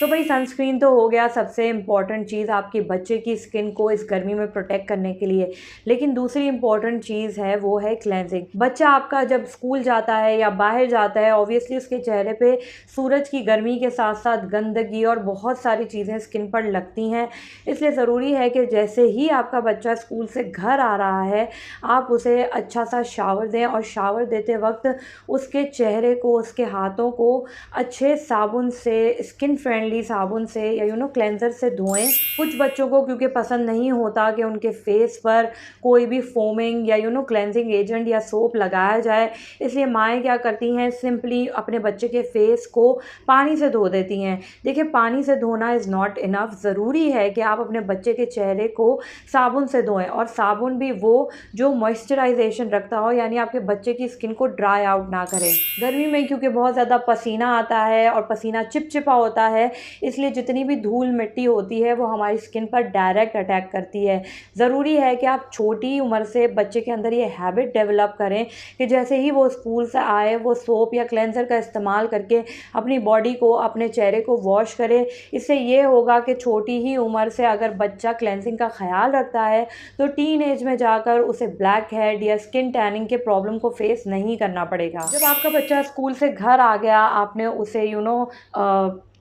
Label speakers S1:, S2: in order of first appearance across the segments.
S1: तो भाई सनस्क्रीन तो हो गया सबसे इम्पॉर्टेंट चीज़ आपके बच्चे की स्किन को इस गर्मी में प्रोटेक्ट करने के लिए। लेकिन दूसरी इम्पॉर्टेंट चीज़ है वो है क्लेंजिंग। बच्चा आपका जब स्कूल जाता है या बाहर जाता है, ऑब्वियसली उसके चेहरे पे सूरज की गर्मी के साथ साथ गंदगी और बहुत सारी चीज़ें स्किन पर लगती हैं। इसलिए ज़रूरी है कि जैसे ही आपका बच्चा स्कूल से घर आ रहा है, आप उसे अच्छा सा शावर दें और शावर देते वक्त उसके चेहरे को, उसके हाथों को अच्छे साबुन से, स्किन फ्रेंडली साबुन से या क्लेंज़र से धोएं। कुछ बच्चों को क्योंकि पसंद नहीं होता कि उनके फेस पर कोई भी फोमिंग या क्लेंजिंग एजेंट या सोप लगाया जाए, इसलिए माएँ क्या करती हैं, सिंपली अपने बच्चे के फेस को पानी से धो देती हैं। देखिए, पानी से धोना इज़ नॉट इनफ। ज़रूरी है कि आप अपने बच्चे के चेहरे को साबुन से धोएं, और साबुन भी वो जो मॉइस्चराइजेशन रखता हो, यानी आपके बच्चे की स्किन को ड्राई आउट ना करे। गर्मी में क्योंकि बहुत ज़्यादा पसीना आता है और पसीना चिपचिपा होता है, इसलिए जितनी भी धूल मिट्टी होती है वो हमारी स्किन पर डायरेक्ट अटैक करती है। ज़रूरी है कि आप छोटी उम्र से बच्चे के अंदर ये हैबिट डेवलप करें कि जैसे ही वो स्कूल से आए, वो सोप या क्लेंज़र का इस्तेमाल करके अपनी बॉडी को, अपने चेहरे को वॉश करे। इससे ये होगा कि छोटी ही उम्र से अगर बच्चा क्लेंजिंग का ख्याल रखता है तो टीन एज में जाकर उसे ब्लैक हेड या स्किन टैनिंग के प्रॉब्लम को फेस नहीं करना पड़ेगा। जब आपका बच्चा स्कूल से घर आ गया, आपने उसे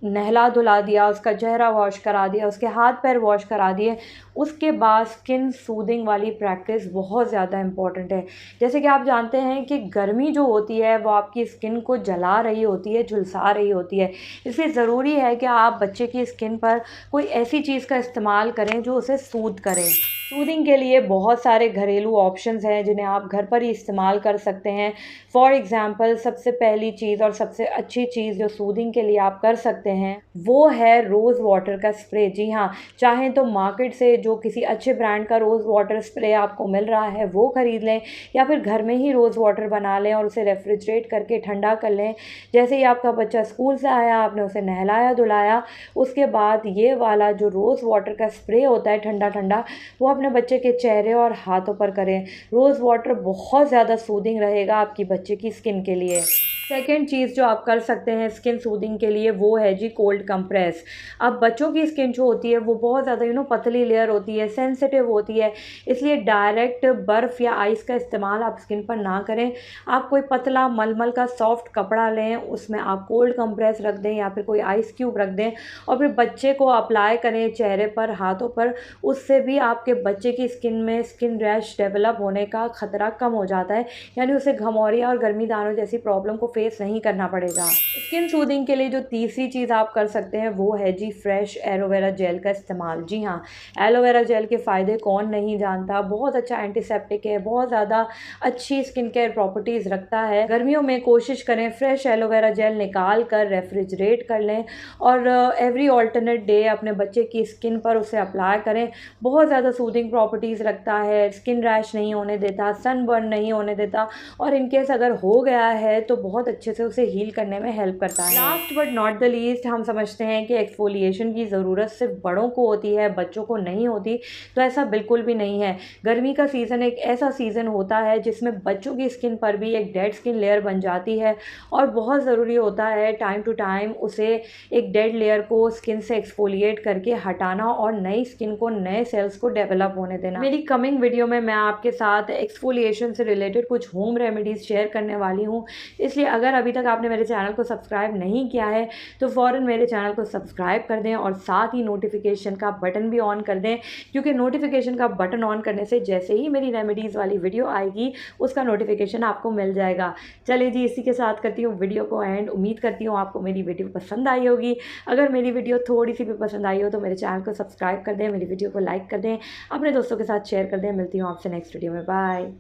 S1: नहला धुला दिया, उसका चेहरा वॉश करा दिया, उसके हाथ पैर वॉश करा दिए, उसके बाद स्किन सूदिंग वाली प्रैक्टिस बहुत ज़्यादा इम्पॉर्टेंट है। जैसे कि आप जानते हैं कि गर्मी जो होती है वो आपकी स्किन को जला रही होती है, झुलसा रही होती है। इसलिए ज़रूरी है कि आप बच्चे की स्किन पर कोई ऐसी चीज़ का इस्तेमाल करें जो उसे सूद करे। सूदिंग के लिए बहुत सारे घरेलू ऑप्शंस हैं जिन्हें आप घर पर ही इस्तेमाल कर सकते हैं। फॉर एग्ज़ाम्पल, सबसे पहली चीज़ और सबसे अच्छी चीज़ जो सूदिंग के लिए आप कर सकते हैं वो है रोज़ वाटर का स्प्रे। जी हाँ, चाहें तो मार्केट से जो किसी अच्छे ब्रांड का रोज़ वाटर स्प्रे आपको मिल रहा है वो ख़रीद लें, या फिर घर में ही रोज़ वाटर बना लें और उसे रेफ्रिजरेट करके ठंडा कर लें। जैसे ही आपका बच्चा स्कूल से आया, आपने उसे नहलाया धुलाया, उसके बाद ये वाला जो रोज़ वाटर का स्प्रे होता है ठंडा ठंडा, वो अपने बच्चे के चेहरे और हाथों पर करें। रोज़ वाटर बहुत ज़्यादा सूदिंग रहेगा आपकी बच्चे की स्किन के लिए। सेकेंड चीज़ जो आप कर सकते हैं स्किन सूदिंग के लिए वो है जी कोल्ड कंप्रेस। अब बच्चों की स्किन जो होती है वो बहुत ज़्यादा पतली लेयर होती है, सेंसिटिव होती है, इसलिए डायरेक्ट बर्फ़ या आइस का इस्तेमाल आप स्किन पर ना करें। आप कोई पतला मलमल का सॉफ्ट कपड़ा लें, उसमें आप कोल्ड कंप्रेस रख दें या फिर कोई आइस क्यूब रख दें और फिर बच्चे को अप्लाई करें चेहरे पर, हाथों पर। उससे भी आपके बच्चे की स्किन में स्किन रैश डेवलप होने का ख़तरा कम हो जाता है, यानी उसे घमौरिया और गर्मी दानों जैसी प्रॉब्लम को फेस नहीं करना पड़ेगा। स्किन सूदिंग के लिए जो तीसरी चीज़ आप कर सकते हैं वो है जी फ्रेश एलोवेरा जेल का इस्तेमाल। जी हाँ, एलोवेरा जेल के फ़ायदे कौन नहीं जानता। बहुत अच्छा एंटीसेप्टिक है, बहुत ज़्यादा अच्छी स्किन केयर प्रॉपर्टीज़ रखता है। गर्मियों में कोशिश करें फ्रेश एलोवेरा जेल निकाल कर रेफ्रिजरेट कर लें और एवरी ऑल्टरनेट डे अपने बच्चे की स्किन पर उसे अप्लाई करें। बहुत ज़्यादा सूदिंग प्रॉपर्टीज़ रखता है, स्किन रैश नहीं होने देता, सनबर्न नहीं होने देता, और इनकेस अगर हो गया है तो बहुत अच्छे से उसे हील करने में हेल्प करता है। Last but not the least, हम समझते हैं कि एक्सफोलिएशन की ज़रूरत सिर्फ बड़ों को होती है, बच्चों को नहीं होती, तो ऐसा बिल्कुल भी नहीं है। गर्मी का सीज़न एक ऐसा सीज़न होता है जिसमें बच्चों की स्किन पर भी एक डेड स्किन लेयर बन जाती है, और बहुत ज़रूरी होता है टाइम टू टाइम उसे एक डेड लेयर को स्किन से एक्सफोलिएट करके हटाना और नई स्किन को, नए सेल्स को डेवलप होने देना। मेरी कमिंग वीडियो में मैं आपके साथ एक्सफोलिएशन से रिलेटेड कुछ होम रेमेडीज़ शेयर करने वाली हूँ, इसलिए अगर अभी तक आपने मेरे चैनल को सब्सक्राइब नहीं किया है तो फ़ौरन मेरे चैनल को सब्सक्राइब कर दें और साथ ही नोटिफिकेशन का बटन भी ऑन कर दें, क्योंकि नोटिफिकेशन का बटन ऑन करने से जैसे ही मेरी रेमेडीज़ वाली वीडियो आएगी उसका नोटिफिकेशन आपको मिल जाएगा। चलिए जी, इसी के साथ करती हूँ वीडियो को एंड। उम्मीद करती हूँ आपको मेरी वीडियो पसंद आई होगी। अगर मेरी वीडियो थोड़ी सी भी पसंद आई हो तो मेरे चैनल को सब्सक्राइब कर दें, मेरी वीडियो को लाइक कर दें, अपने दोस्तों के साथ शेयर कर दें। मिलती हूँ आपसे नेक्स्ट वीडियो में। बाय।